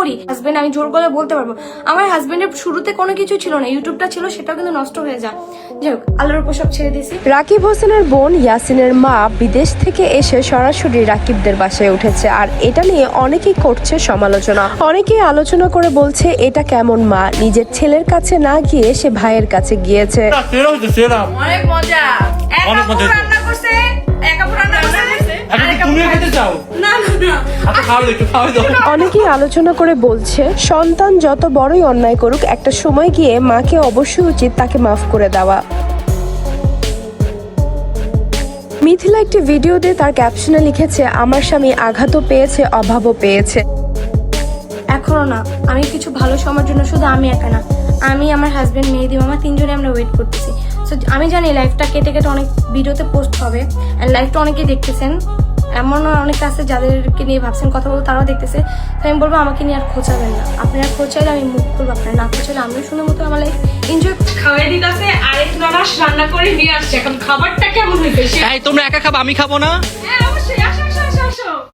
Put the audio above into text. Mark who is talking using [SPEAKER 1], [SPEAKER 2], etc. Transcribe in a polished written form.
[SPEAKER 1] করি। হাজবেন্ড আমি জোর গলায় বলতে পারবো, আমার হাজবেন্ডের শুরুতে কোনো কিছু ছিল না, ইউটিউবটা ছিল, সেটাও কিন্তু নষ্ট হয়ে যায়। যাই হোক, আল্লাহর উপর সব ছেড়ে দিয়েছি।
[SPEAKER 2] রাকিব হোসেনের বোন ইয়াসিনের মা বিদেশ থেকে এসে সরাসরি রাকিবদের বাসায় উঠেছে, আর এটা নিয়ে অনেকেই করছে সমালোচনা। অনেকেই আলোচনা করে বলছে এটা কেমন মা, নিজের ছেলের কাছে না গিয়ে সে ভাইয়ের কাছে গিয়েছে।
[SPEAKER 3] অনেক মজা,
[SPEAKER 4] অনেক মজা হয়েছে।
[SPEAKER 3] রান্না করছে, একা রান্না করছে।
[SPEAKER 4] তুমি খেতে চাও?
[SPEAKER 3] না না না,
[SPEAKER 4] আচ্ছা খাওয়া একটু খাওয়া দাও।
[SPEAKER 2] অনেকেই আলোচনা করে বলছে সন্তান যত বড়ই অন্যায় করুক, একটা সময় গিয়ে মাকে অবশ্যই উচিত তাকে মাফ করে দেওয়া। মিথিলা একটি ভিডিওতে তার ক্যাপশনে লিখেছে, আমার স্বামী আঘাতও পেয়েছে, অভাবও পেয়েছে।
[SPEAKER 1] এখনো না, আমি কিছু ভালো সময়ের জন্য, শুধু আমি একা না, আমি, আমার হাজবেন্ড, মেহেদি মামা, তিনজনে আমরা ওয়েট করতেছি। সো আমি জানি লাইফটা কেটে কেটে অনেক ভিডিওতে পোস্ট হবে, অ্যান্ড লাইফটা অনেকেই দেখতেছেন, এমন অনেক আছে যাদেরকে নিয়ে ভাবছেন কথা বলবো, তারাও দেখতেছে। তো আমি বলবো আমাকে নিয়ে আর খোঁচাবেন না, আপনারা খোঁচাইলে আমি মুখ করবো, আপনারা না খোঁচাইলে আমিও সুন্দর মতো আমার লাইফ এনজয়।
[SPEAKER 3] খাওয়াই দিতেছে, আরেক ননাস রান্না করে নিয়ে আসছে। এখন খাবারটা কেমন হইবে?
[SPEAKER 4] এই তোমরা একা খাবা, আমি খাবো না।
[SPEAKER 3] হ্যাঁ অবশ্যই